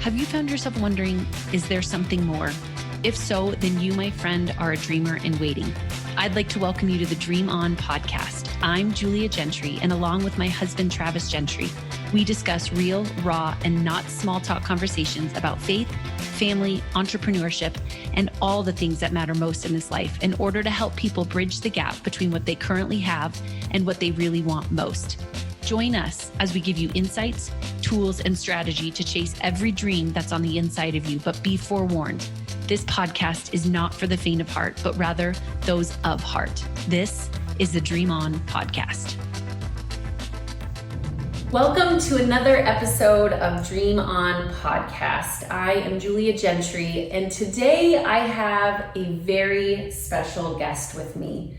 Have you found yourself wondering, is there something more? If so, then you, my friend, are a dreamer in waiting. I'd like to welcome you to the Dream On podcast. I'm Julia Gentry, and along with my husband, Travis Gentry, we discuss real, raw, and not small talk conversations about faith, family, entrepreneurship, and all the things that matter most in this life in order to help people bridge the gap between what they currently have and what they really want most. Join us as we give you insights, tools, and strategy to chase every dream that's on the inside of you. But be forewarned, this podcast is not for the faint of heart, but rather those of heart. This is the Dream On podcast. Welcome to another episode of Dream On podcast. I am Julia Gentry, and today I have a very special guest with me.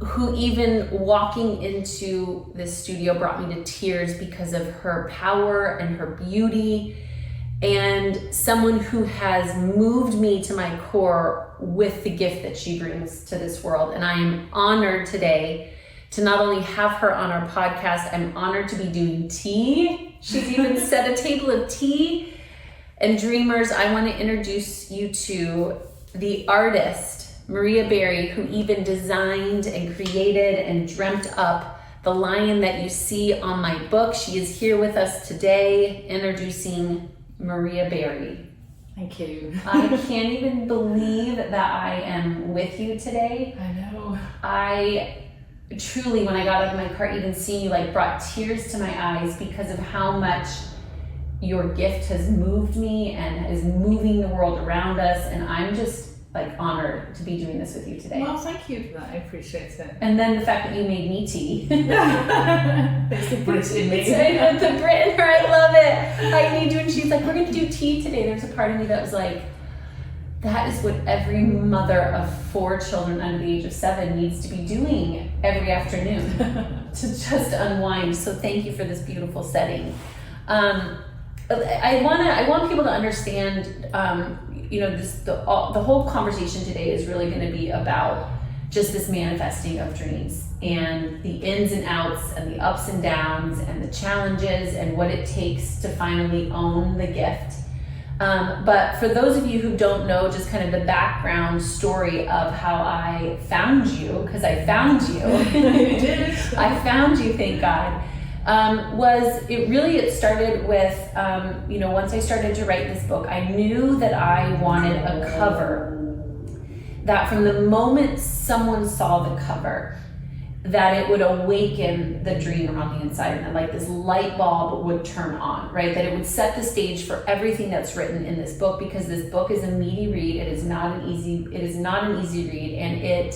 Who even walking into this studio brought me to tears because of her power and her beauty, and someone who has moved me to my core with the gift that she brings to this world. And I am honored today to not only have her on our podcast, I'm honored to be doing tea. She's even set a table of tea. And dreamers, I want to introduce you to the artist, Maria Berry, who even designed and created and dreamt up the lion that you see on my book. She is here with us today, introducing Maria Berry. Thank you. I can't even believe that I am with you today. I know. I truly, when I got out of my car, even seeing you brought tears to my eyes because of how much your gift has moved me and is moving the world around us. And I'm just honored to be doing this with you today. Well, thank you for that. I appreciate it. And then the fact that you made me tea. It's the Brit in me. The Brit in her, I love it. I need you. And she's like, we're going to do tea today. There's a part of me that was like, that is what every mother of 4 children under the age of 7 needs to be doing every afternoon to just unwind. So thank you for this beautiful setting. I want people to understand, the whole conversation today is really going to be about just this manifesting of dreams and the ins and outs and the ups and downs and the challenges and what it takes to finally own the gift. But for those of you who don't know just kind of the background story of how I found you, because I found you. You did. I found you, thank God. It started with, once I started to write this book, I knew that I wanted a cover that from the moment someone saw the cover, that it would awaken the dreamer on the inside, and that this light bulb would turn on, right? That it would set the stage for everything that's written in this book, because this book is a meaty read. It is not an easy read, and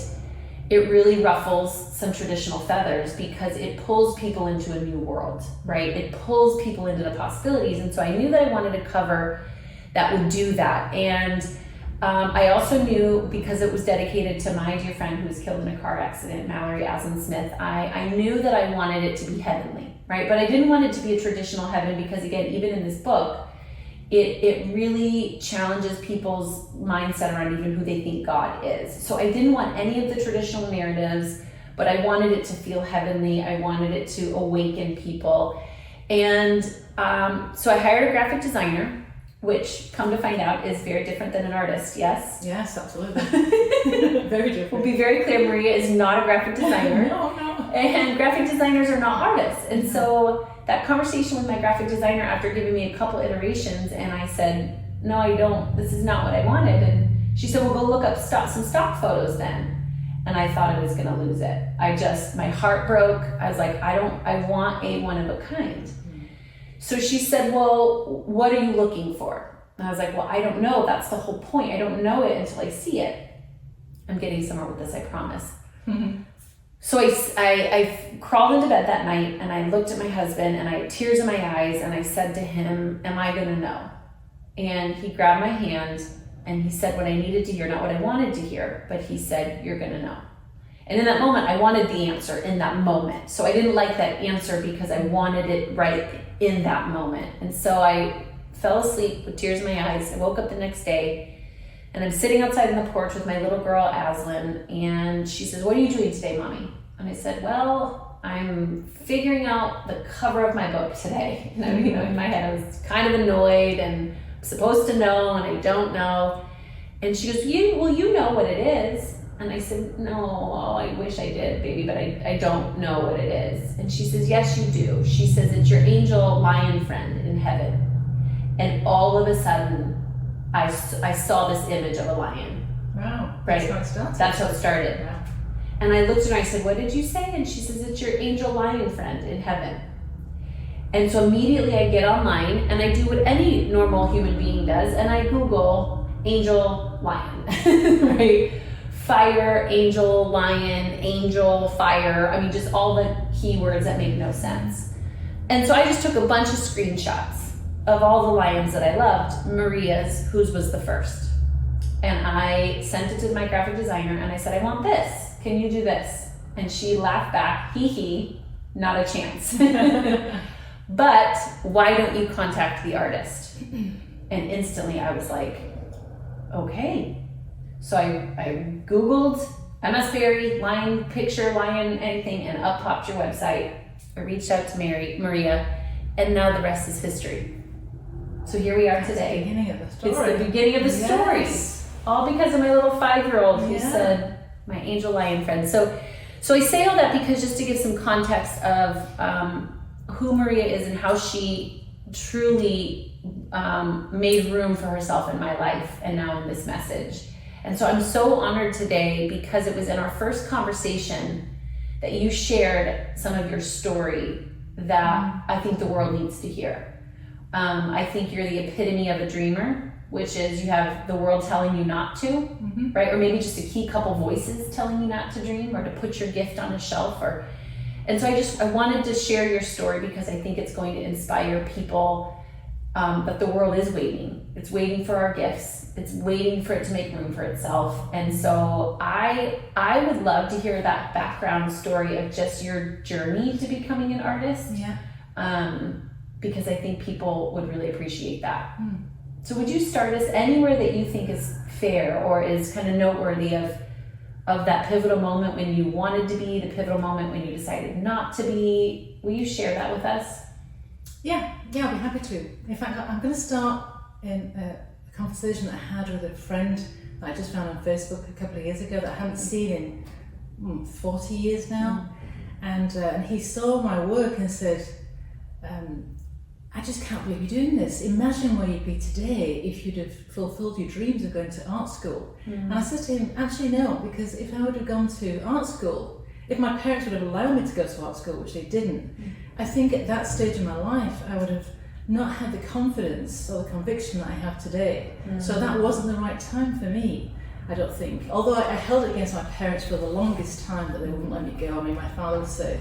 it really ruffles some traditional feathers because it pulls people into a new world, right? It pulls people into the possibilities. And so I knew that I wanted a cover that would do that. And I also knew, because it was dedicated to my dear friend who was killed in a car accident, Mallory Aslan Smith, I knew that I wanted it to be heavenly, right? But I didn't want it to be a traditional heaven because, again, even in this book, it really challenges people's mindset around even who they think God is. So I didn't want any of the traditional narratives, but I wanted it to feel heavenly. I wanted it to awaken people. And so I hired a graphic designer, which, come to find out, is very different than an artist, yes? Yes, absolutely. Very different. We'll be very clear, Maria is not a graphic designer. No. And graphic designers are not artists. And so that conversation with my graphic designer, after giving me a couple iterations, and I said, no, I don't, this is not what I wanted. And she said, well, go look up some stock photos then. And I thought I was gonna lose it. My heart broke. I was like, I want a one of a kind. So she said, well, what are you looking for? And I was like, well, I don't know. That's the whole point. I don't know it until I see it. I'm getting somewhere with this, I promise. Mm-hmm. So I crawled into bed that night, and I looked at my husband, and I had tears in my eyes, and I said to him, am I gonna know? And he grabbed my hand, and he said what I needed to hear, not what I wanted to hear, but he said, you're gonna know. And in that moment, I wanted the answer in that moment. So I didn't like that answer because I wanted it right in that moment. And so I fell asleep with tears in my eyes. I woke up the next day, and I'm sitting outside on the porch with my little girl, Aslan, and she says, what are you doing today, Mommy? And I said, well, I'm figuring out the cover of my book today. And I, in my head, I was kind of annoyed and I'm supposed to know and I don't know. And she goes, you know what it is. And I said, no, I wish I did, baby, but I don't know what it is. And she says, yes, you do. She says, it's your angel lion friend in heaven. And all of a sudden, I saw this image of a lion. Wow. Right? That's how it started. That's how it started. Wow. And I looked at her and I said, what did you say? And she says, it's your angel lion friend in heaven. And so immediately I get online and I do what any normal human being does, and I Google angel lion, right? Fire, angel, lion, angel, fire. I mean, just all the keywords that make no sense. And so I just took a bunch of screenshots of all the lions that I loved. Maria's, whose was the first. And I sent it to my graphic designer and I said, I want this. Can you do this? And she laughed back, hee hee, not a chance. But why don't you contact the artist? And instantly I was like, okay. So I Googled MS Berry, lion picture, lion, anything, and up popped your website. I reached out to Maria, and now the rest is history. So here we are today. It's the beginning of the story. It's the beginning of the story. Yes. All because of my little 5-year-old who Yeah. said, my angel lion friend. So I say all that because just to give some context of who Maria is and how she truly made room for herself in my life and now in this message. And so I'm so honored today because it was in our first conversation that you shared some of your story that I think the world needs to hear. I think you're the epitome of a dreamer, which is you have the world telling you not to, right? Or maybe just a key couple voices telling you not to dream or to put your gift on a shelf. And so I wanted to share your story because I think it's going to inspire people that the world is waiting. It's waiting for our gifts. It's waiting for it to make room for itself. And so I would love to hear that background story of just your journey to becoming an artist. Yeah. Because I think people would really appreciate that. So would you start us anywhere that you think is fair or is kind of noteworthy of that pivotal moment when you wanted to be, the pivotal moment when you decided not to be? Will you share that with us? Yeah, I'll be happy to. In fact, I'm going to start in a conversation that I had with a friend that I just found on Facebook a couple of years ago that I haven't seen in 40 years now. And he saw my work and said, I just can't believe you're doing this. Imagine where you'd be today if you'd have fulfilled your dreams of going to art school. And I said to him, actually no, because if I would have gone to art school, if my parents would have allowed me to go to art school, which they didn't, I think at that stage of my life, I would have not had the confidence or the conviction that I have today. So that wasn't the right time for me, I don't think. Although I held it against my parents for the longest time that they wouldn't let me go. I mean, my father would say,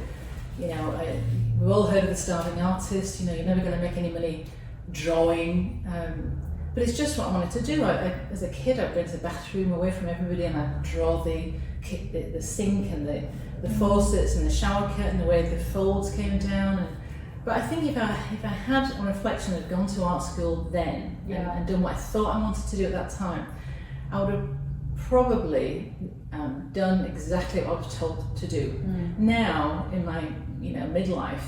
we've all heard of the starving artist, you're never going to make any money drawing. But it's just what I wanted to do. As a kid, I'd go into the bathroom away from everybody and I'd draw the sink and the faucets and the shower curtain, the way the folds came down. But I think if I had, on reflection, had gone to art school then and done what I thought I wanted to do at that time, I would have probably done exactly what I was told to do. Now, in my midlife,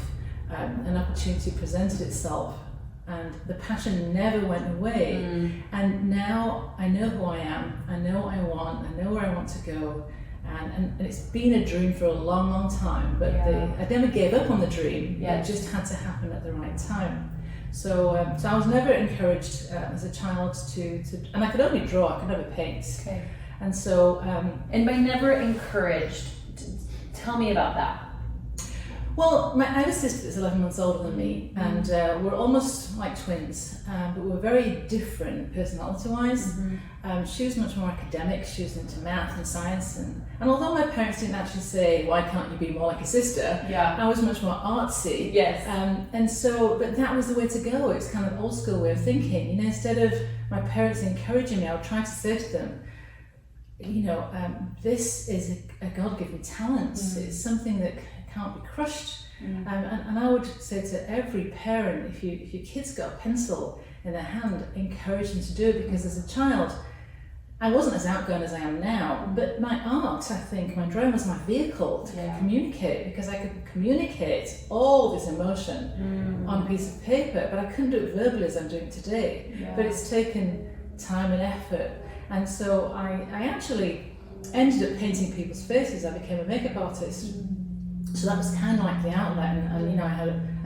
an opportunity presented itself, and the passion never went away. And now I know who I am, I know what I want, I know where I want to go, and it's been a dream for a long, long time. But I never gave up on the dream. It just had to happen at the right time. So I was never encouraged as a child to, and I could only draw, I could never paint. Okay. And so, and by never encouraged, tell me about that. Well, my other sister is 11 months older than me, and we're almost like twins, but we're very different personality-wise. She was much more academic, she was into math and science, and although my parents didn't actually say, why can't you be more like a sister, I was much more artsy. Yes. And so, but that was the way to go. It was kind of an old school way of thinking. Instead of my parents encouraging me, I would try to say to them, this is a God-given talent. It's something that can't be crushed. And I would say to every parent, if your kid's got a pencil in their hand, encourage them to do it, because as a child, I wasn't as outgoing as I am now, but my art, I think, my drawing was my vehicle to communicate, because I could communicate all this emotion on a piece of paper, but I couldn't do it verbally as I'm doing today. Yeah. But it's taken time and effort. And so I actually ended up painting people's faces. I became a makeup artist. So that was kind of like the outlet. And you know, I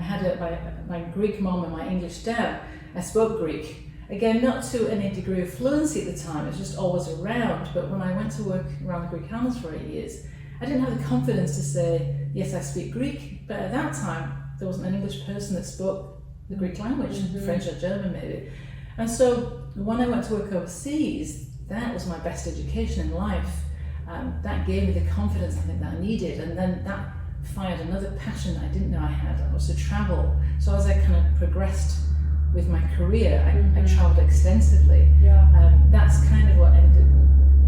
had my Greek mom and my English dad. I spoke Greek. Again, not to any degree of fluency at the time, it was just always around. But when I went to work around the Greek islands for 8 years, I didn't have the confidence to say, yes, I speak Greek. But at that time, there wasn't an English person that spoke the Greek language, French or German maybe. And so when I went to work overseas, that was my best education in life. That gave me the confidence I think that I needed. And then that fired another passion that I didn't know I had, that was to travel. So as I kind of progressed with my career, I travelled extensively. That's kind of what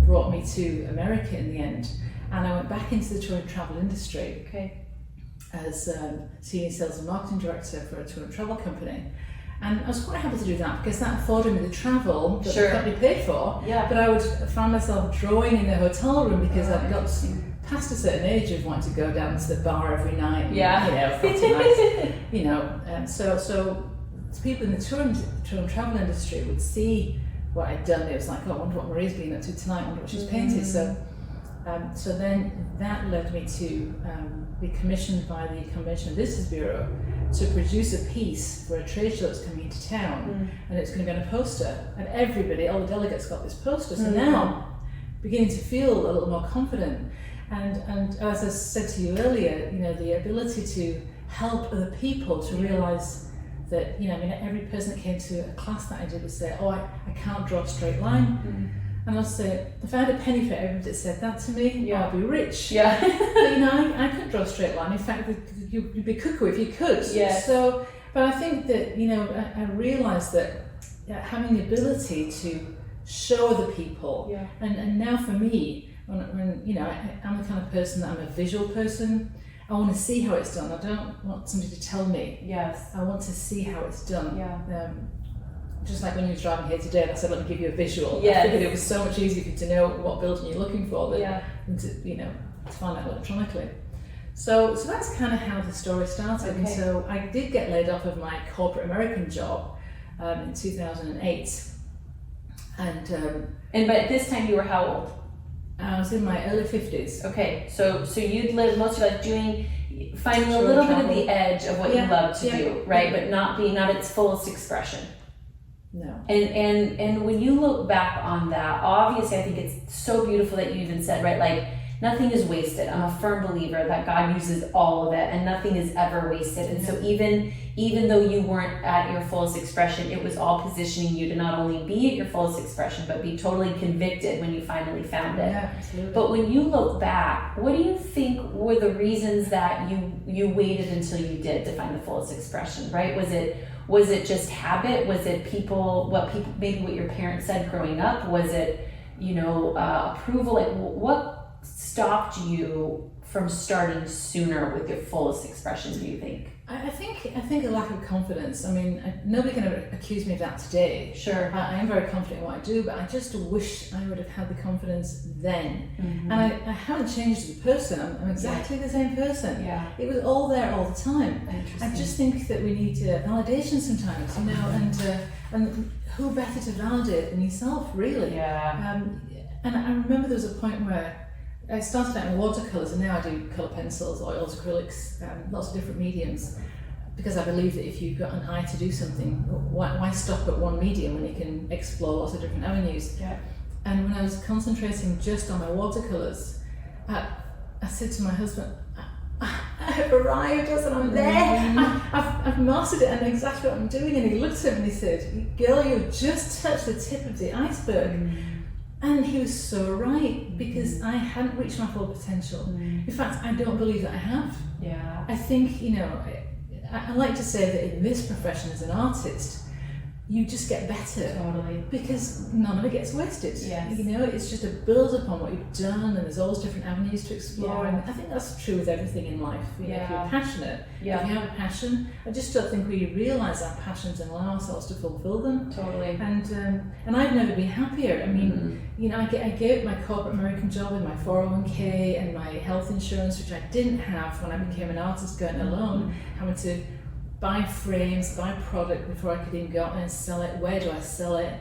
brought me to America in the end. And I went back into the tour and travel industry as senior sales and marketing director for a tour and travel company. And I was quite happy to do that because that afforded me the travel that the company paid for. But I would find myself drawing in the hotel room because I'd got past a certain age of wanting to go down to the bar every night. And, you know, and so people in the tour and travel industry would see what I'd done. It was like, oh, I wonder what Marie's been up to tonight, I wonder what she's painted. So then that led me to be commissioned by the Convention and Visitors Bureau to produce a piece for a trade show that's coming into town, and it's going to be on a poster, and everybody, all the delegates got this poster. So now I'm beginning to feel a little more confident. And as I said to you earlier, you know, the ability to help other people to realise that, you know, I mean, every person that came to a class that I did would say, oh, I can't draw a straight line. And I'll say, if I had a penny for everybody that said that to me, I'd be rich. But, you know, I couldn't draw a straight line. In fact, you'd be cuckoo if you could. So, but I think that, you know, I realised that having the ability to show other people, and now for me, when you know, I'm the kind of person that I'm a visual person. I want to see how it's done. I don't want somebody to tell me. I want to see how it's done. Just like when you were driving here today, and I said, let me give you a visual. I figured it was so much easier for you to know what building you're looking for than to, you know, to find out electronically. So that's kind of how the story started. And so I did get laid off of my corporate American job in 2008. And but at this time you were how old? I was in my early 50s. Okay, so you'd lived most of your life finding a little bit of the edge of what you love to do, right? But not its fullest expression. No. And when you look back on that, obviously I think it's so beautiful that you even said, right, like nothing is wasted. I'm a firm believer that God uses all of it and nothing is ever wasted. And so even though you weren't at your fullest expression, it was all positioning you to not only be at your fullest expression, but be totally convicted when you finally found it. Absolutely. But when you look back, what do you think were the reasons that you waited until you did to find the fullest expression, right? Was it just habit? Was it maybe what your parents said growing up? Was it, you know, approval? Like what stopped you from starting sooner with your fullest expression, do you think? I think a lack of confidence. I mean, nobody can ever accuse me of that today. Sure. I am very confident in what I do, but I just wish I would have had the confidence then. And I haven't changed as a person. I'm exactly the same person. It was all there all the time. I just think that we need validation sometimes, you know, and who better to validate than yourself, really? And I remember there was a point where I started out in watercolours, and now I do colour pencils, oils, acrylics, lots of different mediums, because I believe that if you've got an eye to do something, why stop at one medium when you can explore lots of different avenues? And when I was concentrating just on my watercolours, I said to my husband, I've arrived, and I'm there. I've mastered it, and exactly what I'm doing. And he looked at me and he said, girl, you've just touched the tip of the iceberg. And he was so right, because I hadn't reached my full potential. In fact, I don't believe that I have. I think, you know, I like to say that in this profession as an artist, you just get better. Totally. Because none of it gets wasted. Yes. You know, it's just a build upon what you've done, and there's always different avenues to explore. Yeah. And I think that's true with everything in life. You know, if you're passionate, if you have a passion, I just don't think we realise our passions and allow ourselves to fulfil them. Totally. And I've never been happier. I mean, you know, I gave my corporate American job with my 401k and my health insurance, which I didn't have when I became an artist going alone, having to buy frames, buy product before I could even go out and sell it. Where do I sell it?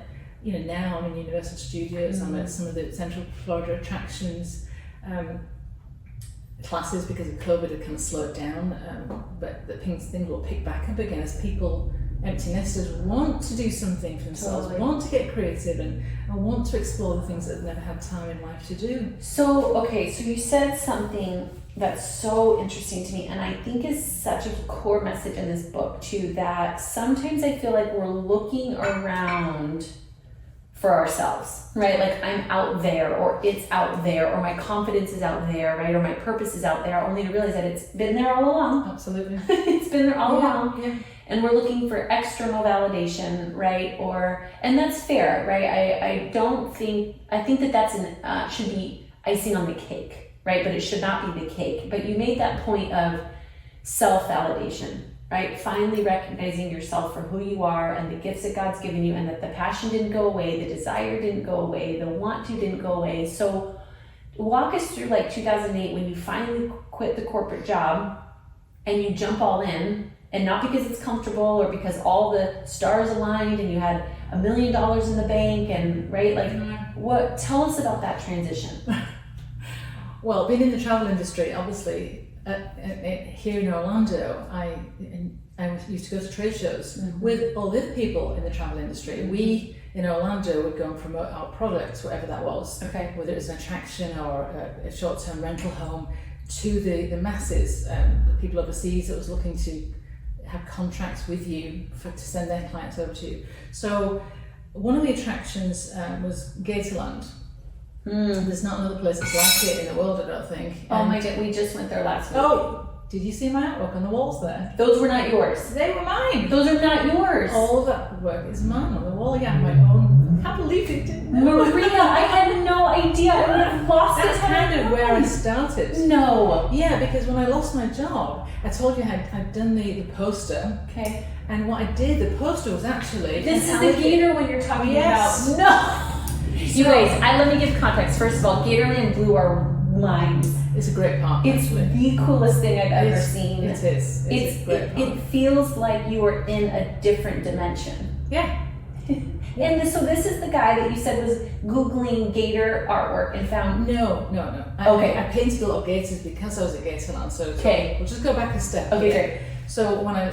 You know, now I'm in Universal Studios, I'm at some of the Central Florida attractions, classes because of COVID have kind of slowed down, but things will pick back up again as people, empty nesters, want to do something for themselves, want to get creative and want to explore the things that they've never had time in life to do. So, okay, so you said something that's so interesting to me, and I think is such a core message in this book too, that sometimes I feel like we're looking around for ourselves, right? Like I'm out there, or it's out there, or my confidence is out there, right? Or my purpose is out there, only to realize that it's been there all along. Absolutely. It's been there all along. Yeah. And we're looking for external validation, right? And that's fair, right? I think that that's should be icing on the cake, right? But it should not be the cake. But you made that point of self-validation, right? Finally recognizing yourself for who you are and the gifts that God's given you, and that the passion didn't go away, the desire didn't go away, the want to didn't go away. So walk us through like 2008 when you finally quit the corporate job and you jump all in, and not because it's comfortable or because all the stars aligned and you had $1 million in the bank, and right, like tell us about that transition. Well, being in the travel industry, obviously, here in Orlando, I used to go to trade shows with all the other people in the travel industry. We in Orlando would go and promote our products, whatever that was, whether it was an attraction or a short-term rental home, to the masses, the people overseas that was looking to have contracts with you to send their clients over to you. So one of the attractions was Gatorland. There's not another place that's like it in the world, I don't think. Oh my God, we just went there last week. Oh, did you see my artwork on the walls there? Those were not yours. They were mine. Those are not yours. All of that work is mine on the wall. Yeah, my own. I can't believe it didn't know. Maria, I had no idea. I would have lost it. That's kind of where I started. No. Yeah, because when I lost my job, I told you I'd done the poster. Okay. And what I did, the poster was actually... This is the Gator one you're talking about. No. You guys, let me give context. First of all, Gatorland Blue are mines. It's a great park. It's the coolest thing I've ever seen. It is. It's a great park. It feels like you are in a different dimension. Yeah. And so this is the guy that you said was Googling gator artwork and found... No. I painted a lot of gators because I was at Gatorland. So we'll just go back a step. Okay, great. So when I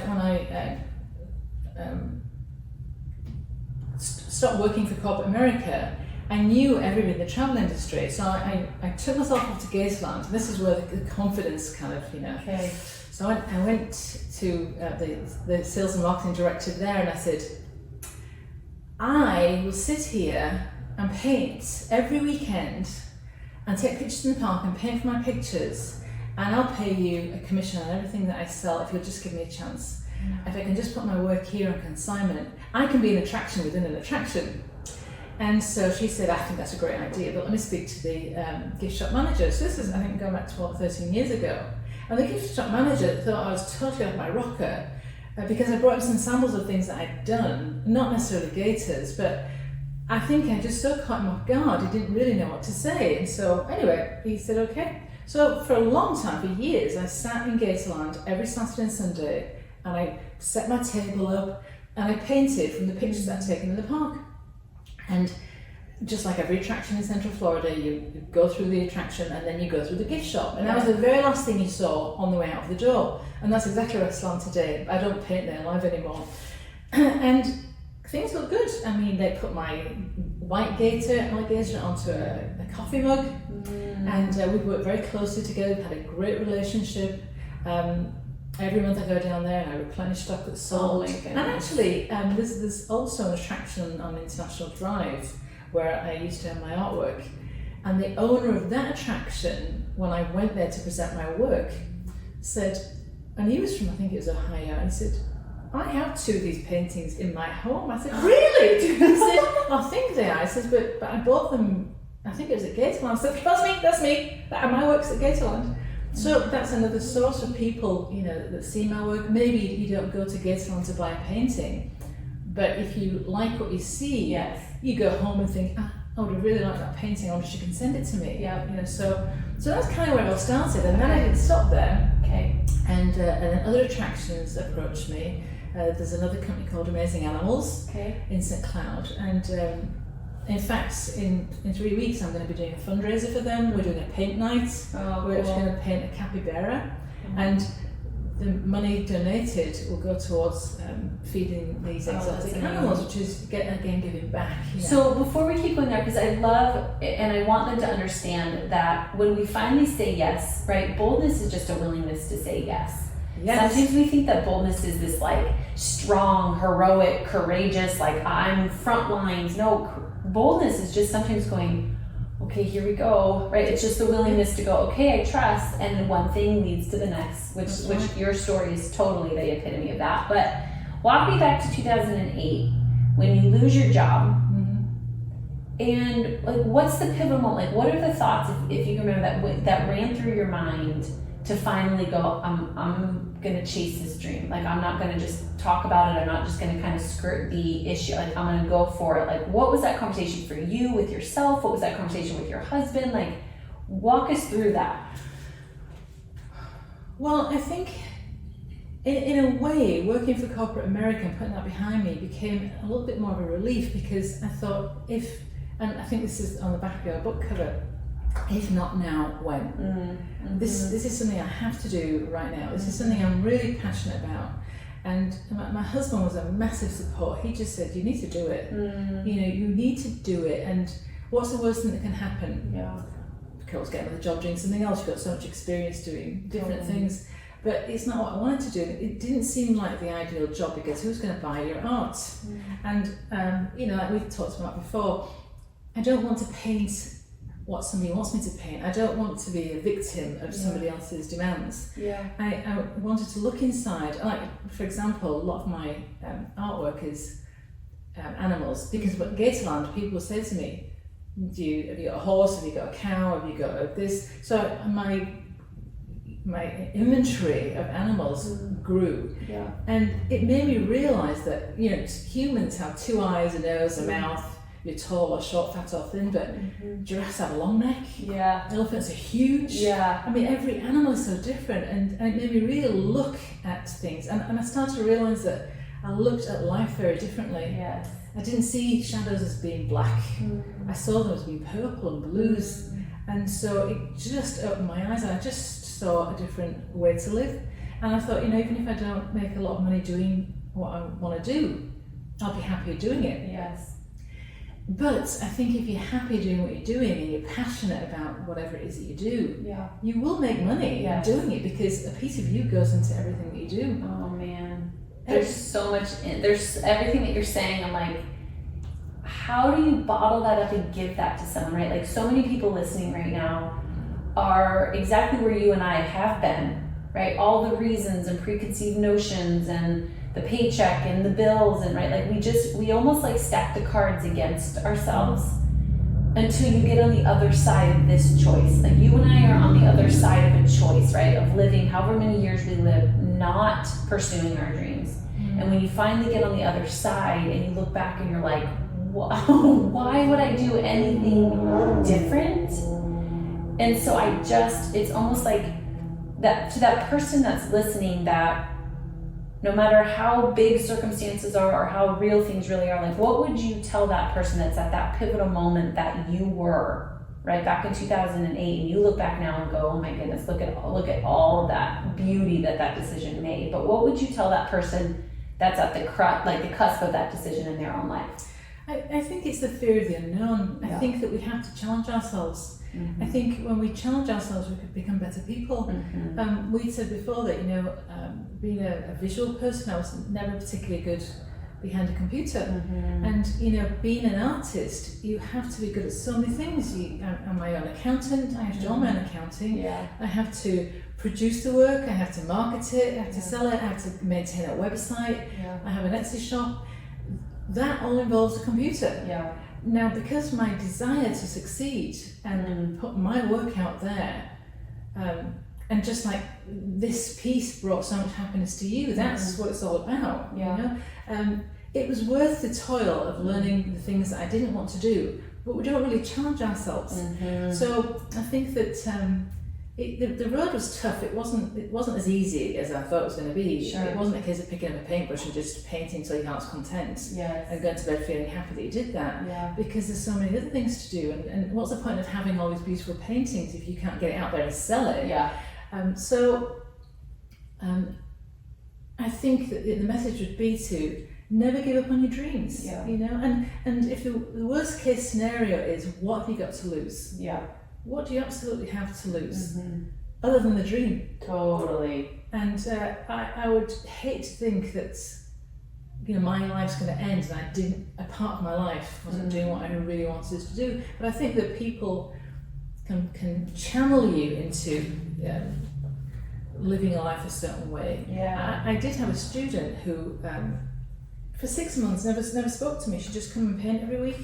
stopped working for corporate America, I knew everybody in the travel industry. So I took myself off to Gatorland. This is where the confidence kind of, Okay. So I went to the sales and marketing director there, and I said, I will sit here and paint every weekend and take pictures in the park and paint for my pictures, and I'll pay you a commission on everything that I sell if you'll just give me a chance. If I can just put my work here on consignment, I can be an attraction within an attraction. And so she said, I think that's a great idea, but let me speak to the gift shop manager. So this is, I think, going back 12, 13 years ago. And the gift shop manager thought I was totally off my rocker, because I brought him some samples of things that I'd done, not necessarily gators, but I think I just so caught him off guard, he didn't really know what to say. And so anyway, he said, okay. So for a long time, for years, I sat in Gatorland every Saturday and Sunday, and I set my table up, and I painted from the pictures that I'd taken in the park. And just like every attraction in Central Florida, you go through the attraction and then you go through the gift shop. And that was the very last thing you saw on the way out of the door. And that's exactly where I stand today. I don't paint there live anymore. And things look good. I mean, they put my white gator alligator onto a coffee mug. And we've worked very closely together. We've had a great relationship. Every month I go down there and I replenish stock that's sold. And actually, there's also an attraction on International Drive where I used to have my artwork. And the owner of that attraction, when I went there to present my work, said, and he was from, I think it was Ohio, and he said, I have 2 of these paintings in my home. I said, really? He said, I think they are. I said, but I bought them, I think it was at Gatorland. I said, that's me. My work's at Gatorland. So that's another source of people, that see my work. Maybe you don't go to Gatorland to buy a painting, but if you like what you see, Yes. you go home and think, I would really like that painting. I wonder if you can send it to me. Yeah. So that's kind of where it all started, and then I didn't stop there. Okay. And then other attractions approached me. There's another company called Amazing Animals Okay. in St Cloud, and in fact, in 3 weeks I'm going to be doing a fundraiser for them. We're doing a paint night. Oh, We're actually cool. going to paint a capybara, and the money donated will go towards feeding these exotic that's animals, which is again giving back. So before we keep going there, because I love and I want them to understand that when we finally say yes, right? Boldness is just a willingness to say yes. Yes. Sometimes we think that boldness is this like strong, heroic, courageous, like I'm front lines. No, boldness is just sometimes going, okay, here we go, right? It's just the willingness to go, okay, I trust, and one thing leads to the next, which your story is totally the epitome of that. But walk me back to 2008 when you lose your job, and like, what's the pivotal moment? Like, what are the thoughts, if you can remember that ran through your mind to finally go, I'm gonna chase this dream. Like, I'm not gonna just talk about it. I'm not just gonna kind of skirt the issue. Like, I'm gonna go for it. Like, what was that conversation for you with yourself? What was that conversation with your husband? Like, walk us through that. Well, I think in a way, working for corporate America and putting that behind me became a little bit more of a relief, because I thought, and I think this is on the back of your book cover, if not now, when? This is something I have to do right now. This is something I'm really passionate about. And my husband was a massive support. He just said, you need to do it. You need to do it. And what's the worst thing that can happen? Yeah. Of course, get another job doing something else. You've got so much experience doing different things. But it's not what I wanted to do. It didn't seem like the ideal job, because who's going to buy your art? And, like we've talked about before, I don't want to paint what somebody wants me to paint. I don't want to be a victim of somebody else's demands. Yeah. I wanted to look inside. Like, for example, a lot of my artwork is animals, because at Gatorland, people say to me, have you got a horse? Have you got a cow? Have you got this? So my inventory of animals grew, and it made me realise that humans have 2 eyes, a nose, a mouth. You're tall or short, fat or thin, but giraffes have a long neck. Yeah. Elephants are huge. Yeah. I mean, every animal is so different, and it made me really look at things, and I started to realise that I looked at life very differently. Yes. I didn't see shadows as being black. I saw them as being purple and blues, and so it just opened my eyes, and I just saw a different way to live. And I thought, even if I don't make a lot of money doing what I want to do, I'll be happier doing it. Yes. But I think if you're happy doing what you're doing and you're passionate about whatever it is that you do, you will make money doing it, because a piece of you goes into everything that you do. Oh man, there's so much there's everything that you're saying. I'm like, how do you bottle that up and give that to someone, right? Like, so many people listening right now are exactly where you and I have been, right? All the reasons and preconceived notions and the paycheck and the bills, and right, like we almost like stack the cards against ourselves until you get on the other side of this choice. Like, you and I are on the other side of a choice, right? Of living however many years we live, not pursuing our dreams. And when you finally get on the other side and you look back and you're like, why would I do anything different? And so it's almost like that, to that person that's listening, that no matter how big circumstances are or how real things really are, like, what would you tell that person that's at that pivotal moment that you were, right, back in 2008, and you look back now and go, oh my goodness, look at all of that beauty that decision made. But what would you tell that person that's at the cusp of that decision in their own life? I think it's the fear of the unknown. I think that we have to challenge ourselves. I think when we challenge ourselves, we could become better people. We said before that, being a visual person, I was never particularly good behind a computer. Mm-hmm. And being an artist, you have to be good at so many things. I'm my own accountant, I have to do all my own accounting. Yeah. I have to produce the work, I have to market it, I have to sell it, I have to maintain a website, I have an Etsy shop. That all involves a computer. Yeah. Now, because my desire to succeed and put my work out there, and just like this piece brought so much happiness to you, that's what it's all about. It was worth the toil of learning the things that I didn't want to do, but we don't really challenge ourselves. So I think that the road was tough. It wasn't as easy as I thought it was going to be. Sure. It wasn't a case of picking up a paintbrush and just painting till your heart's content and going to bed feeling happy that you did that. Because there's so many other things to do, and what's the point of having all these beautiful paintings if you can't get it out there and sell it? I think that the message would be to never give up on your dreams. And if the worst case scenario is, what have you got to lose? What do you absolutely have to lose other than the dream? Totally. And I would hate to think that my life's going to end and a part of my life wasn't doing what I really wanted to do. But I think that people can channel you into living a life a certain way. I did have a student who for 6 months never spoke to me. She'd just come and paint every week.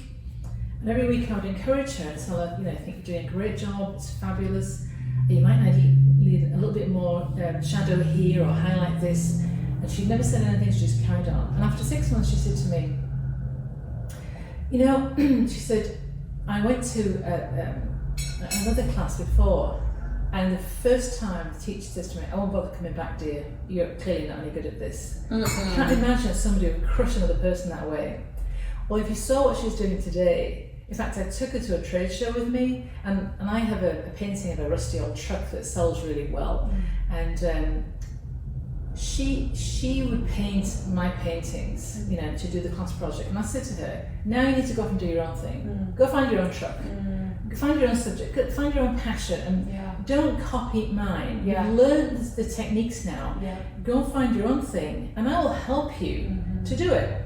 And every week I would encourage her and tell her, I think you're doing a great job, it's fabulous. You might need a little bit more shadow here or highlight this. And she never said anything, she just carried on. And after 6 months she said to me, she said, I went to another class before, and the first time the teacher says to me, I won't bother coming back, dear, you're clearly not any good at this. I can't imagine that somebody would crush another person that way. Well, if you saw what she was doing today, in fact, I took her to a trade show with me, and I have a painting of a rusty old truck that sells really well, and she would paint my paintings, to do the class project. And I said to her, now you need to go off and do your own thing. Go find your own truck, find your own subject, find your own passion, and don't copy mine. You've learned the techniques now. Go and find your own thing, and I will help you to do it.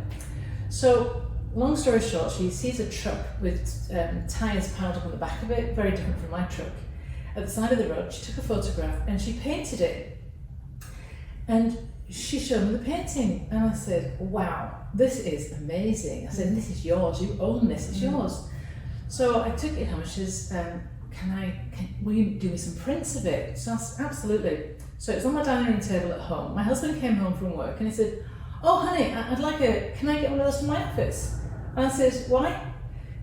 So, long story short, she sees a truck with tyres piled up on the back of it, very different from my truck. At the side of the road, she took a photograph and she painted it. And she showed me the painting, and I said, wow, this is amazing. I said, this is yours, you own this, it's yours. So I took it home, she says, will you do me some prints of it? So I said, absolutely. So it's on my dining room table at home. My husband came home from work and he said, oh honey, can I get one of those for my office? And I said, why?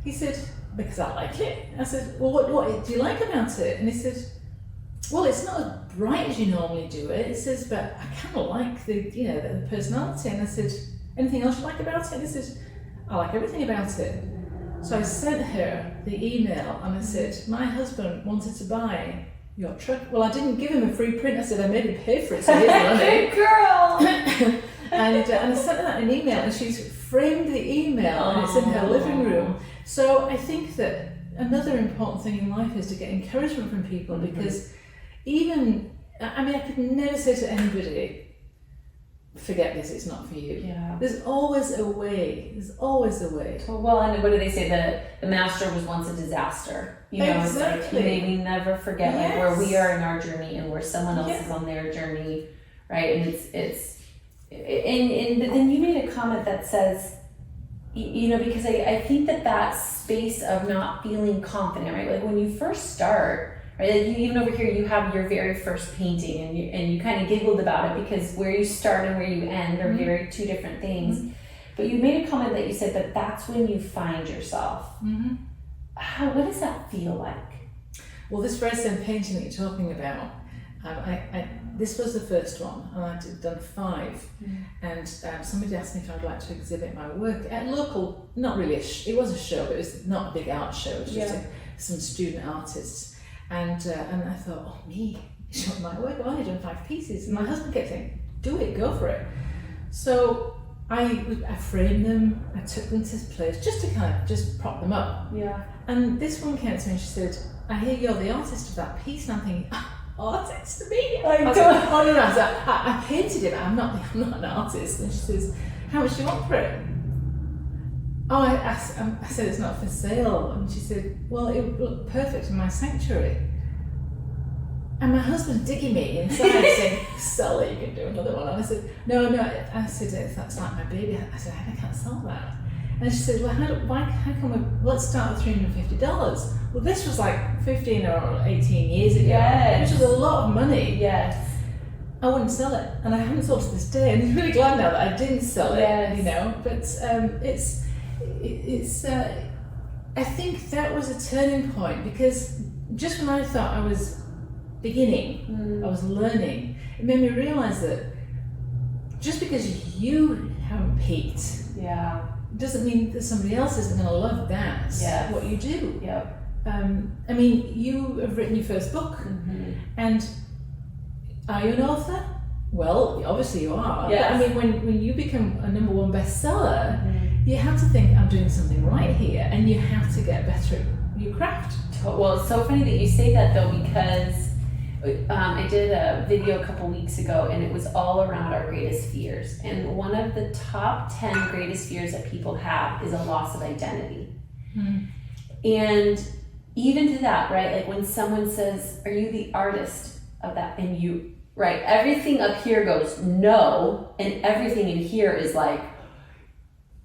He said, because I like it. I said, well, what do you like about it? And he said, well, it's not as bright as you normally do it. It says, but I kind of like the personality. And I said, anything else you like about it? And he said, I like everything about it. So I sent her the email and I said, my husband wanted to buy your truck. Well, I didn't give him a free print. I said, I made him pay for it, so here's the money. Good girl! And I sent her that in an email, and she's framed the email and it's in her living room. So I think that another important thing in life is to get encouragement from people, because I could never say to anybody, forget this, it's not for you. There's always a way. Well, and what do they say? The master was once a disaster. Exactly. May we never forget where we are in our journey and where someone else is on their journey, right? And but then you made a comment that says, because I think that space of not feeling confident, right? Like when you first start, right? Like even over here, you have your very first painting, and you kind of giggled about it because where you start and where you end are very two different things. But you made a comment that you said that that's when you find yourself. What does that feel like? Well, this very same painting that you're talking about, this was the first one, and I'd done 5. And somebody asked me if I'd like to exhibit my work at local, not really, it was a show, but it was not a big art show, it was just some student artists. And I thought, oh, me, show my work? I've only done 5 pieces. And my husband kept saying, do it, go for it. So I framed them, I took them to this place just to kind of just prop them up. And this one came to me and she said, I hear you're the artist of that piece. And I'm thinking, artist to me? I painted it, but I'm not an artist. And she says, how much do you want for it? Oh, I said it's not for sale. And she said, well, it would look perfect in my sanctuary. And my husband's digging me inside saying, sell it, you can do another one. And I said, no. I said, that's like my baby. I said, I can't sell that. And she said, well, how come let's start with $350. Well, this was like 15 or 18 years ago, Yes. which was a lot of money. Yes. I wouldn't sell it, and I haven't sold to this day, and I'm really glad now that I didn't sell it, Yes. you know, but I think that was a turning point, because just when I thought I was beginning, I was learning, it made me realise that just because you haven't peaked doesn't mean that somebody else isn't going to love that, what you do. Yep. I mean, you have written your first book, and are you an author? Well, obviously you are. Yes. But I mean, when you become a #1 bestseller, you have to think, I'm doing something right here, and you have to get better at your craft. Well, it's so funny that you say that though, because I did a video a couple weeks ago, and it was all around our greatest fears. And one of the top 10 greatest fears that people have is a loss of identity. And even to that, right? Like when someone says, "Are you the artist of that?" And you, right? Everything up here goes no, and everything in here is like,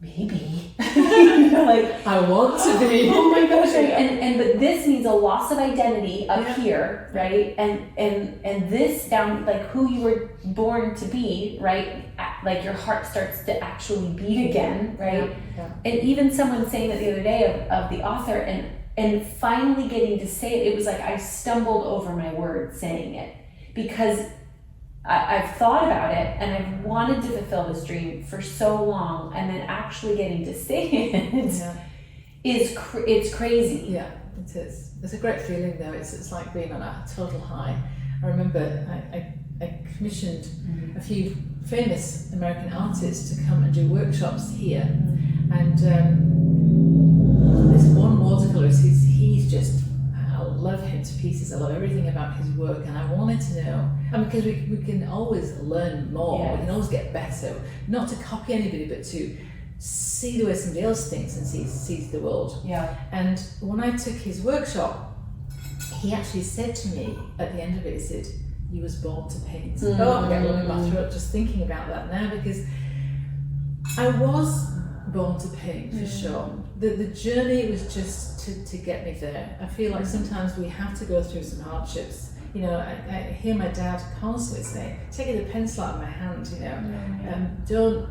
maybe. Like, I want to be. Oh my gosh! And but this means a loss of identity up here, right? And this down, like who you were born to be, right? Like your heart starts to actually beat again, right? And even someone saying that the other day of the author, and finally getting to say it, it was like I stumbled over my words saying it, because I've thought about it and I've wanted to fulfill this dream for so long, and then actually getting to say it it's crazy. Yeah, it is. It's a great feeling though. It's like being on a total high. I remember I commissioned a few famous American artists to come and do workshops here, and this one watercolorist, he's just, I love him to pieces. I love everything about his work, and I wanted to know, and because we can always learn more, we can always get better, not to copy anybody, but to see the way somebody else thinks and sees the world. And when I took his workshop, he actually said to me at the end of it, he said, "You was born to paint." Oh, I'm getting a lump in my throat just thinking about that now, because I was born to paint for sure. The journey was just to get me there. I feel like sometimes we have to go through some hardships. You know, I hear my dad constantly say, "Taking the pencil out of my hand, you know,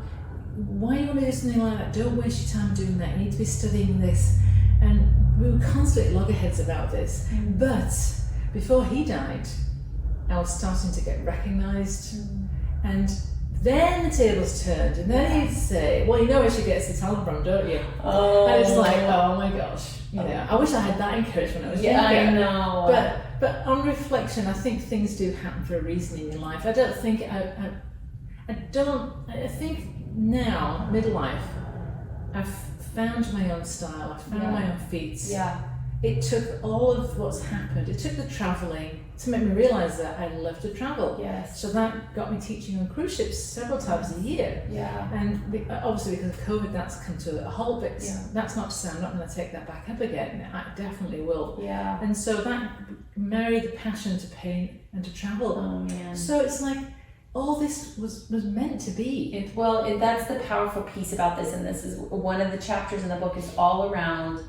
why do you want to do something like that? Don't waste your time doing that. You need to be studying this." And we were constantly at loggerheads about this. But before he died, I was starting to get recognised, and then the tables turned, and then he'd say, "Well, you know where she gets the talent from, don't you?" And it's like, oh my gosh, you know, I wish I had that encouragement when I was younger. I know. But on reflection, I think things do happen for a reason in your life. I don't think I think now, midlife, I've found my own style, I've found my own feet. It took all of what's happened, it took the travelling to make me realise that I love to travel. So that got me teaching on cruise ships several times a year. And obviously because of COVID, that's come to a halt, but that's not to say I'm not going to take that back up again. I definitely will. And so that married the passion to paint and to travel. So it's like, all this was meant to be. That's the powerful piece about this, and this is one of the chapters in the book, is all around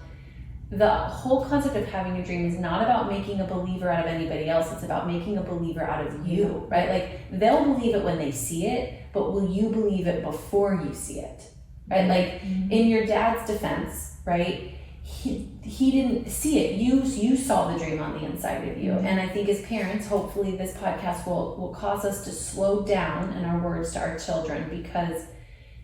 the whole concept of having a dream is not about making a believer out of anybody else, it's about making a believer out of you, right? Like, they'll believe it when they see it, but will you believe it before you see it, right? Like, in your dad's defense, right, he didn't see it. You saw the dream on the inside of you. And I think as parents, hopefully this podcast will cause us to slow down in our words to our children, because,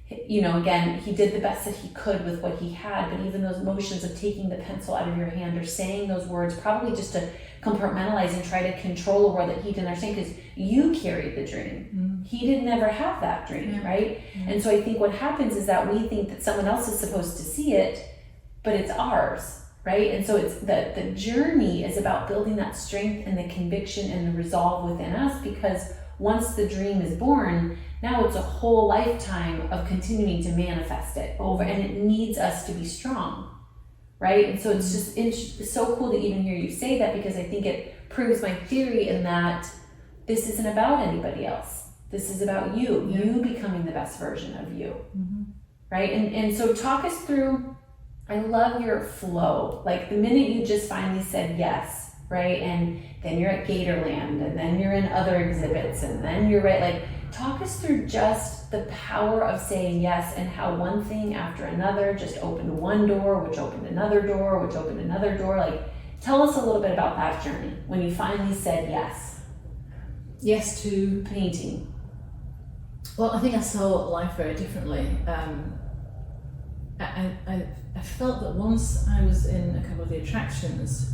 you know, again, he did the best that he could with what he had, but even those motions of taking the pencil out of your hand or saying those words, probably just to compartmentalize and try to control a world that he didn't understand, because you carried the dream. He didn't ever have that dream, right? And so I think what happens is that we think that someone else is supposed to see it, but it's ours, right? And so it's the journey is about building that strength and the conviction and the resolve within us, because once the dream is born, now it's a whole lifetime of continuing to manifest it over, and it needs us to be strong, right? And so it's just it's so cool to even hear you say that, because I think it proves my theory in that this isn't about anybody else. This is about you, you becoming the best version of you, right? And so talk us through, I love your flow. Like the minute you just finally said yes, right? And then you're at Gatorland, and then you're in other exhibits, and then you're right. Like, talk us through just the power of saying yes, and how one thing after another just opened one door, which opened another door, which opened another door. Like, tell us a little bit about that journey when you finally said yes. Yes to painting. Well, I think I saw life very differently. I felt that once I was in a couple of the attractions,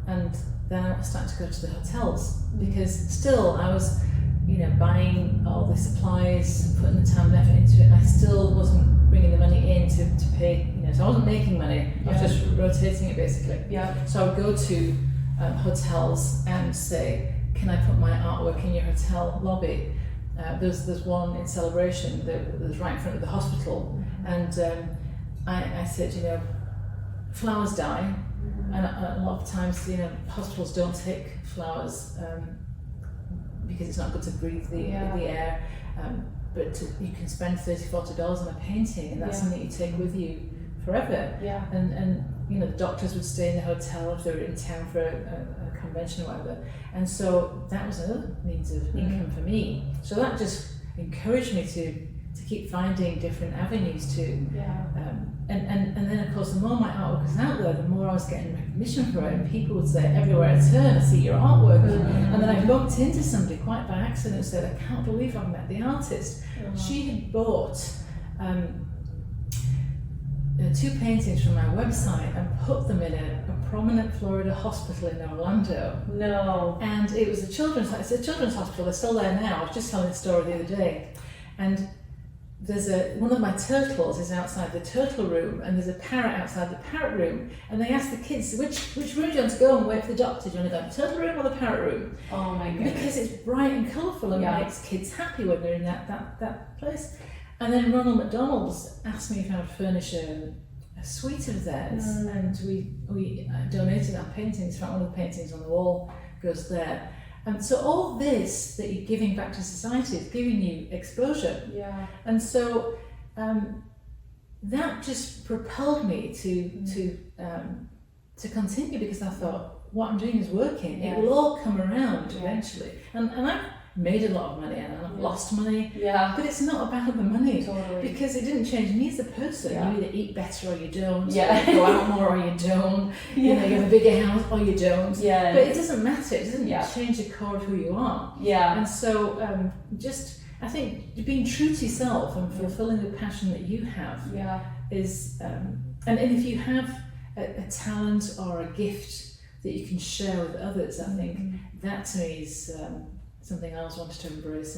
and then I started to go to the hotels, because still I was, buying all the supplies, putting the time and effort into it. I still wasn't bringing the money in to pay, so I wasn't making money. I was just rotating it basically. Yeah. So I would go to hotels and say, can I put my artwork in your hotel lobby? There's one in Celebration that was right in front of the hospital, and I said, flowers die, and a lot of times, hospitals don't take flowers because it's not good to breathe the air, but you can spend $30-40 on a painting, and that's something you take with you forever. Yeah. And the doctors would stay in the hotel if they were in town for a convention or whatever, and so that was another means of income for me. So that just encouraged me to keep finding different avenues to, and then of course the more my artwork was out there, the more I was getting recognition for it, and people would say everywhere I turn, I see your artwork, and then I bumped into somebody quite by accident and said, I can't believe I've met the artist. She had bought 2 paintings from my website and put them in a prominent Florida hospital in Orlando. No. And it was a children's hospital, they're still there now. I was just telling the story the other day. And there's one of my turtles is outside the turtle room, and there's a parrot outside the parrot room, and they asked the kids, which room do you want to go and wait for the doctor? Do you want to go in the turtle room or the parrot room? Oh my goodness. Because it's bright and colourful and makes kids happy when they're in that place. And then Ronald McDonald's asked me if I would furnish a suite of theirs, and we donated our paintings. One of the paintings on the wall goes there. And so all this that you're giving back to society is giving you exposure. Yeah. And so that just propelled me to continue, because I thought what I'm doing is working. It will all come around eventually. And I've made a lot of money, and I've lost money. Yeah. But it's not about the money. Totally. Because it didn't change me as a person. You either eat better or you don't. Yeah. You go out more or you don't. You have a bigger house or you don't. Yeah. But it doesn't matter. It doesn't change the core of who you are. Yeah. And so I think being true to yourself and fulfilling the passion that you have is, and if you have a talent or a gift that you can share with others, I think that to me is something I always wanted to embrace.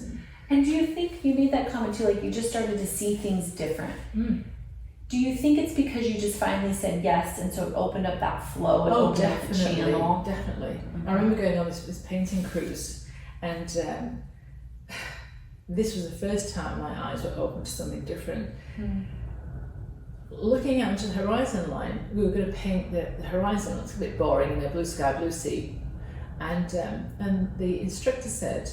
And do you think, you made that comment too, like you just started to see things different. Do you think it's because you just finally said yes, and so it opened up that flow and opened up the channel? Definitely. I remember going on this painting cruise, and this was the first time my eyes were open to something different. Looking out into the horizon line, we were going to paint the horizon. It's a bit boring, blue sky, blue sea. And the instructor said,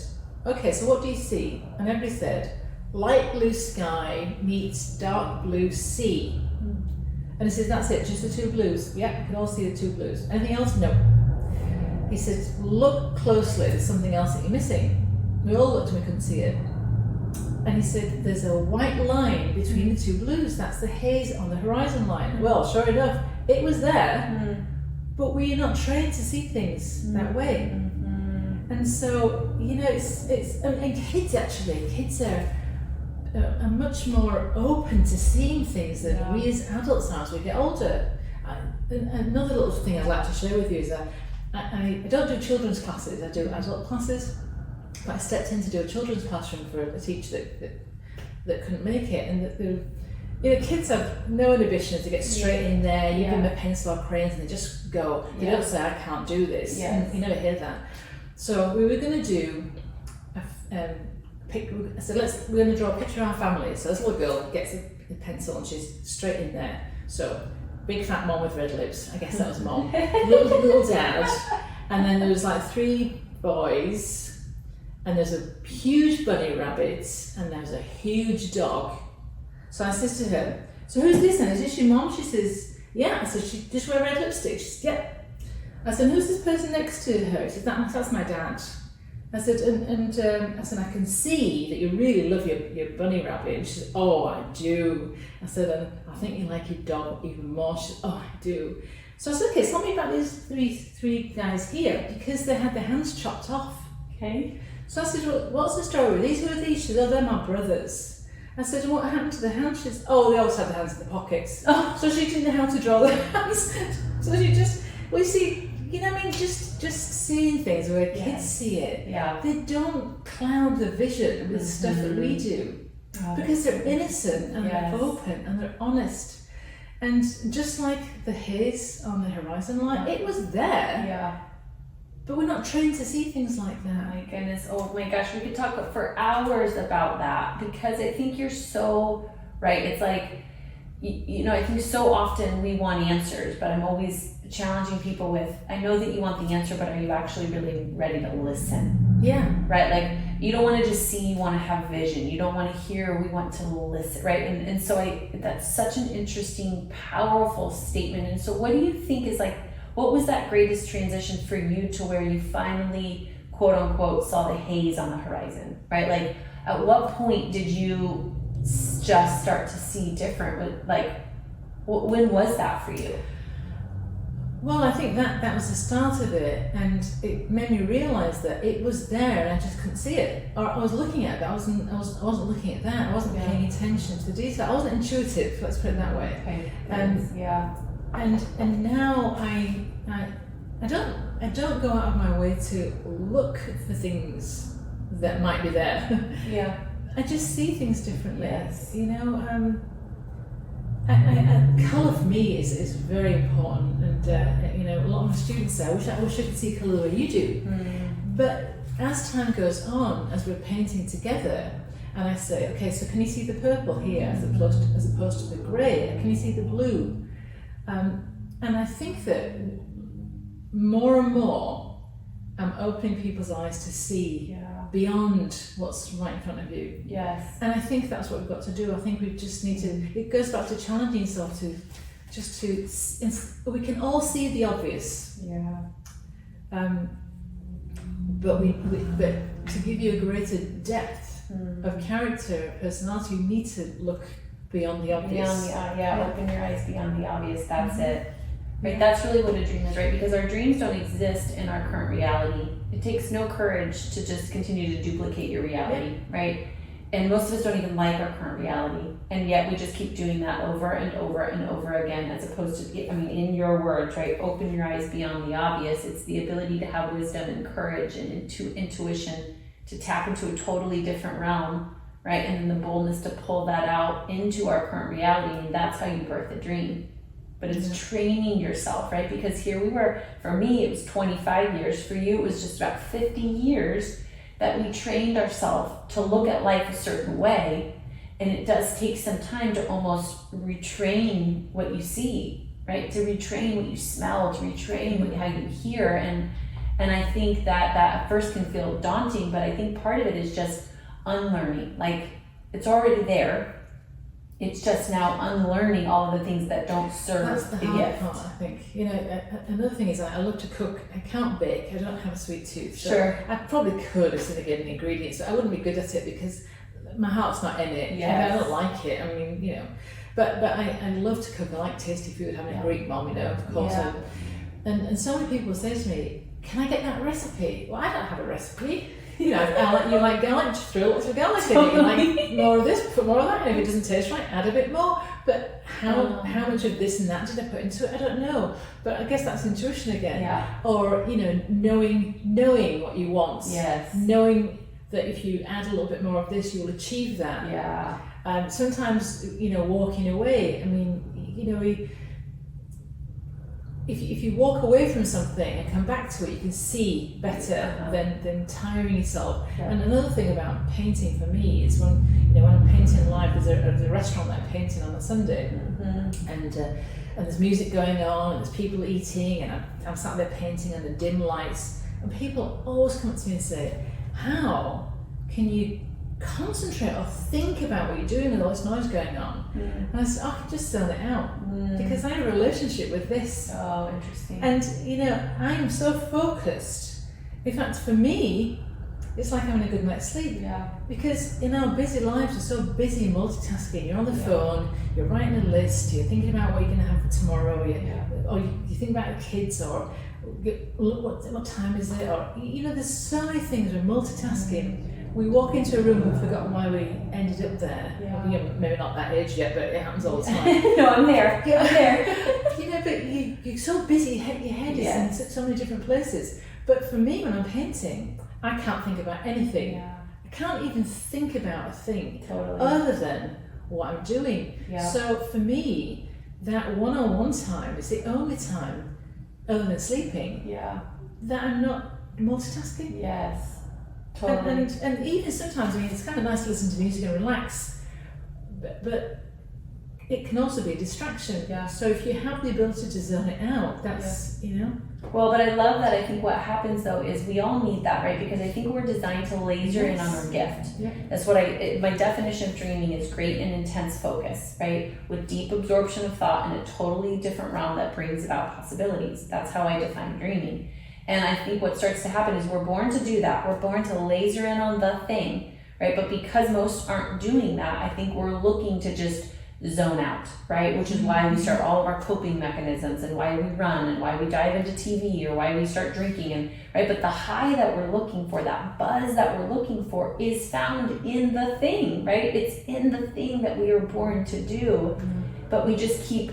okay, so what do you see? And everybody said, light blue sky meets dark blue sea. And he says, that's it, just the 2 blues. Yeah, you can all see the 2 blues. Anything else? No. He says, look closely, there's something else that you're missing. We all looked and we couldn't see it. And he said, there's a white line between the 2 blues. That's the haze on the horizon line. Well, sure enough, it was there. But we're not trained to see things that way. And so, it's and kids are much more open to seeing things than we as adults are as we get older. Another little thing I'd like to share with you is that I don't do children's classes, I do adult classes, but I stepped in to do a children's classroom for a teacher that couldn't make it, and kids have no inhibition to get straight in there. You give them a pencil or crayons and they just go. They don't say, I can't do this. And you never hear that. So we were going to do a I said, we're going to draw a picture of our family. So this little girl gets a pencil and she's straight in there. So big fat mom with red lips. I guess that was mom. little dad, and then there was like 3 boys, and there's a huge bunny rabbit, and there's a huge dog. So I says to her, "So who's this then? Is this your mom?" She says, "Yeah." I said, "She just wear red lipstick?" She said, "Yeah." I said, "Who's this person next to her?" She said, "That's my dad." I said, I said, "I can see that you really love your bunny rabbit." And she said, "Oh, I do." I said, "And I think you like your dog even more." She said, "Oh, I do." So I said, "Okay, tell me about these three guys here, because they had their hands chopped off." Okay. So I said, "Well, what's the story with these? Who are these?" She said, "Oh, they're my brothers." I said, "What happened to the hands?" She said, "Oh, they always had the hands in the pockets." Oh. So she didn't know how to draw the hands. So she just, well, you see, you know what I mean? Just seeing things where kids see it. Yeah. They don't cloud the vision with stuff that we do, because they're innocent and they're open and they're honest. And just like the haze on the horizon line, it was there. Yeah. But we're not trained to see things like Oh that. my goodness. Oh my gosh. We could talk for hours about that, because I think you're so right. It's like, you know, I think so often we want answers, but I'm always challenging people with, I know that you want the answer, but are you actually really ready to listen? Yeah. Right? Like, you don't want to just see, you want to have vision. You don't want to hear, we want to listen, right? And so that's such an interesting, powerful statement. And so what do you think is like, what was that greatest transition for you to where you finally, quote unquote, saw the haze on the horizon, right? Like, at what point did you just start to see different? Like, when was that for you? Well, I think that was the start of it, and it made me realise that it was there and I just couldn't see it. Or I was looking at it, but I wasn't looking at that. I wasn't paying attention to the detail. I wasn't intuitive. Let's put it that way. Okay. Yeah. And now I don't go out of my way to look for things that might be there. Yeah. I just see things differently. Yes. You know, colour for me is very important, and you know, a lot of my students say, I wish I could see colour the way you do. But as time goes on, as we're painting together, and I say, okay, so can you see the purple here as opposed to the grey? Can you see the blue? And I think that more and more I'm opening people's eyes to see beyond what's right in front of you. Yes. And I think that's what we've got to do. I think we just need to, it goes back to challenging yourself we can all see the obvious. Yeah. But to give you a greater depth of character, personality, you need to look beyond the obvious. Open your eyes beyond the obvious. That's it. Right. That's really what a dream is, right? Because our dreams don't exist in our current reality. It takes no courage to just continue to duplicate your reality, right? And most of us don't even like our current reality, and yet we just keep doing that over and over and over again, as opposed to, I mean, in your words, right? Open your eyes beyond the obvious. It's the ability to have wisdom and courage and intuition to tap into a totally different realm, right? And then the boldness to pull that out into our current reality, and that's how you birth a dream. But it's training yourself, right? Because here we were, for me, it was 25 years. For you, it was just about 50 years that we trained ourselves to look at life a certain way. And it does take some time to almost retrain what you see, right? To retrain what you smell, to retrain how you hear. And I think that at first can feel daunting, but I think part of it is just unlearning. Like, it's already there. It's just now unlearning all of the things that don't serve That's the the hard gift. part, I think. You know, another thing is I love to cook. I can't bake. I don't have a sweet tooth. So Sure. I probably could if I get an ingredient. So I wouldn't be good at it because my heart's not in it. Yes. And I don't like it. I mean, you know, but I love to cook. I like tasty food. Having a Greek mom, you know, of course. Yeah. And so many people say to me, "Can I get that recipe?" Well, I don't have a recipe. You know, you like garlic, just throw lots of garlic in it. You like more of this, put more of that. And if it doesn't taste right, add a bit more. But how much of this and that did I put into it? I don't know. But I guess that's intuition again. Yeah. Or, you know, knowing what you want. Yes. Knowing that if you add a little bit more of this, you'll achieve that. Yeah. Sometimes, you know, walking away. I mean, you know, if you walk away from something and come back to it, you can see better than tiring yourself. Yeah. And another thing about painting for me is when I'm painting live, there's a restaurant that I'm painting on a Sunday, and there's music going on, and there's people eating, and I'm sat there painting under dim lights, and people always come up to me and say, "How can you concentrate or think about what you're doing with all this noise going on?" And I said, "I can just zone it out because I have a relationship with this." Oh, interesting. And I'm so focused. In fact, for me, it's like having a good night's sleep. Yeah. Because in our busy lives, we're so busy multitasking. You're on the phone, you're writing a list, you're thinking about what you're going to have for tomorrow, or you think about your kids, or what time is it, or there's so many things. We're multitasking. We walk into a room and we've forgotten why we ended up there. Yeah. Maybe not that age yet, but it happens all the time. No, I'm there. I'm there. But you're so busy, your head is in so many different places. But for me, when I'm painting, I can't think about anything. Yeah. I can't even think about a thing Totally. other than what I'm doing. Yeah. So for me, that one-on-one time is the only time, other than sleeping, that I'm not multitasking. Yes. Totally. And even sometimes, it's kind of nice to listen to music and relax, but it can also be a distraction. Yeah. So if you have the ability to zone it out, that's, Well, but I love that. I think what happens though is we all need that, right? Because I think we're designed to laser in on our gift. Yeah. That's what my definition of dreaming is: great and intense focus, right? With deep absorption of thought in a totally different realm that brings about possibilities. That's how I define dreaming. And I think what starts to happen is we're born to do that. We're born to laser in on the thing, right? But because most aren't doing that, I think we're looking to just zone out, right? Which is why we start all of our coping mechanisms, and why we run, and why we dive into TV, or why we start drinking, and right? But the high that we're looking for, that buzz that we're looking for, is found in the thing, right? It's in the thing that we are born to do. But we just keep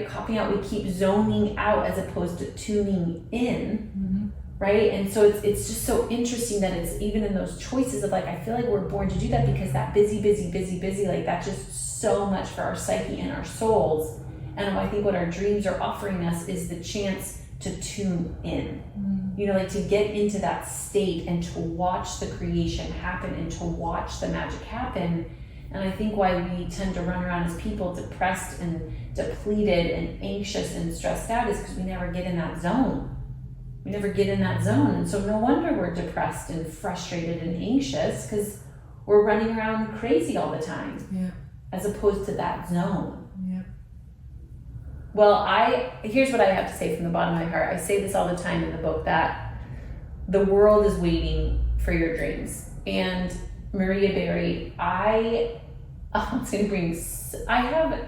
copying out, we keep zoning out as opposed to tuning in, right? And so it's just so interesting that it's even in those choices of I feel like we're born to do that, because that busy, that's just so much for our psyche and our souls. And I think what our dreams are offering us is the chance to tune in, to get into that state and to watch the creation happen and to watch the magic happen. And I think why we tend to run around as people depressed and depleted and anxious and stressed out is because we never get in that zone. And so no wonder we're depressed and frustrated and anxious, because we're running around crazy all the time, as opposed to that zone. Yeah. Well, here's what I have to say from the bottom of my heart. I say this all the time in the book, that the world is waiting for your dreams. And Maria Berry, I have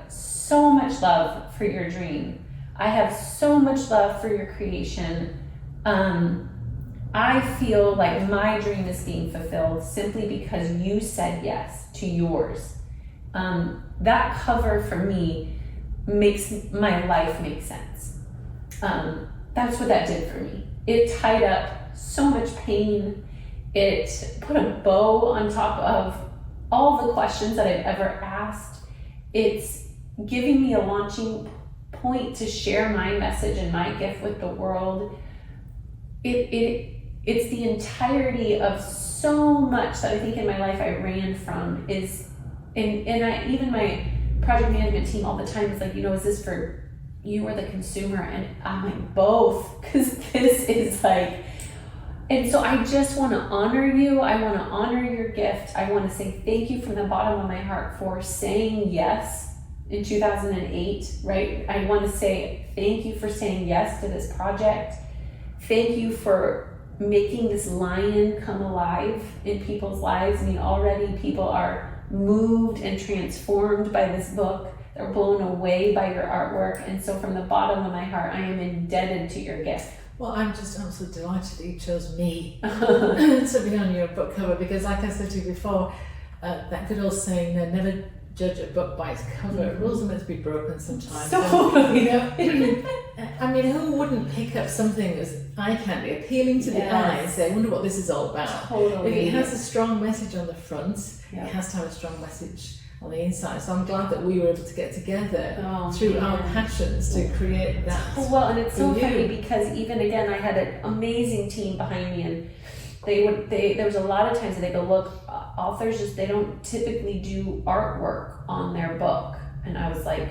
so much love for your dream. I have so much love for your creation. I feel like my dream is being fulfilled simply because you said yes to yours. That cover for me makes my life make sense. That's what that did for me. It tied up so much pain. It put a bow on top of all the questions that I've ever asked. It's giving me a launching point to share my message and my gift with the world. It's the entirety of so much that I think in my life I ran from even my project management team all the time is is this for you or the consumer? And I'm like, both, because this is and so I just want to honor you. I want to honor your gift. I want to say thank you from the bottom of my heart for saying yes in 2008, right? I want to say thank you for saying yes to this project. Thank you for making this lion come alive in people's lives. I mean, already people are moved and transformed by this book. They're blown away by your artwork. And so from the bottom of my heart, I am indebted to your gift. Well, I'm just absolutely delighted that you chose me to be on your book cover, because like I said to you before, that good old saying, never judge a book by its cover. Rules are meant to be broken sometimes. Totally. I mean, who wouldn't pick up something as eye candy, appealing to the eye, and say, I wonder what this is all about? Totally. If it has a strong message on the front, Yep. it has to have a strong message on the inside. So I'm glad that we were able to get together through man. our passions to create that. Well, and it's so for funny you. because even again, I had an amazing team behind me, and there was a lot of times that they go, look, authors they don't typically do artwork on their book, and I was like,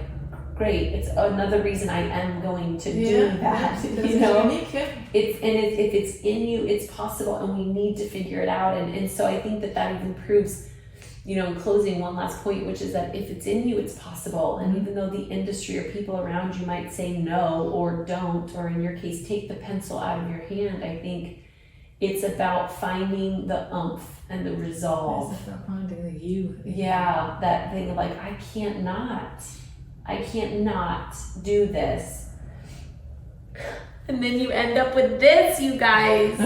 great, it's another reason I am going to do that. You know, unique, yeah. if it's in you, it's possible, and we need to figure it out. And so I think that even proves, you know, in closing, one last point, which is that if it's in you, it's possible. And even though the industry or people around you might say no or don't, or in your case, take the pencil out of your hand, I think it's about finding the oomph and the resolve. It's about finding the you. Yeah, that thing of like, I can't not do this. And then you end up with this, you guys.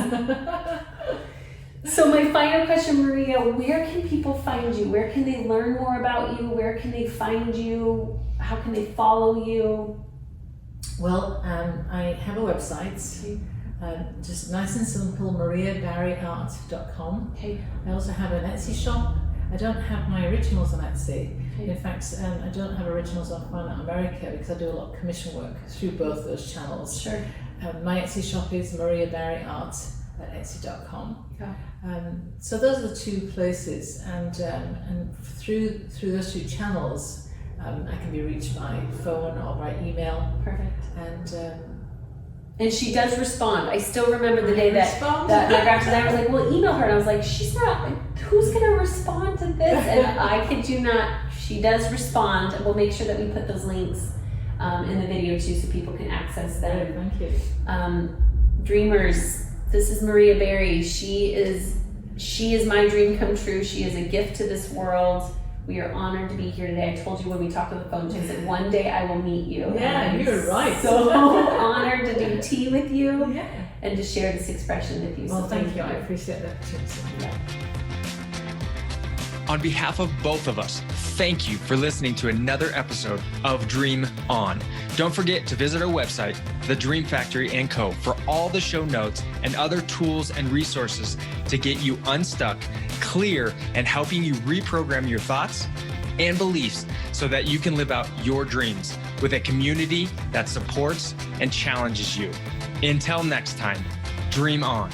So my final question, Maria, where can people find you? Where can they learn more about you? Where can they find you? How can they follow you? Well, I have a website, just nice and simple, mariabarryart.com. Okay. I also have an Etsy shop. I don't have my originals on Etsy. Okay. In fact, I don't have originals on Find Out America because I do a lot of commission work through both those channels. Sure. My Etsy shop is mariabarryart at etsy.com. Yeah. So those are the two places, and through those two channels, I can be reached by phone or by email. Perfect. And she does respond. I still remember the day that respond. my graphic designer was like, well, email her. And I was like, she's not, who's going to respond to this? And I kid you not, she does respond. We'll make sure that we put those links in the video too so people can access them. Thank you. Dreamers, this is Maria Barry. She is my dream come true. She is a gift to this world. We are honored to be here today. I told you when we talked on the phone, I said one day I will meet you. Yeah, you're right. So honored to do tea with you and to share this expression with you. Well, So thank you. I appreciate that. On behalf of both of us, thank you for listening to another episode of Dream On. Don't forget to visit our website, The Dream Factory & Co., for all the show notes and other tools and resources to get you unstuck, clear, and helping you reprogram your thoughts and beliefs so that you can live out your dreams with a community that supports and challenges you. Until next time, dream on.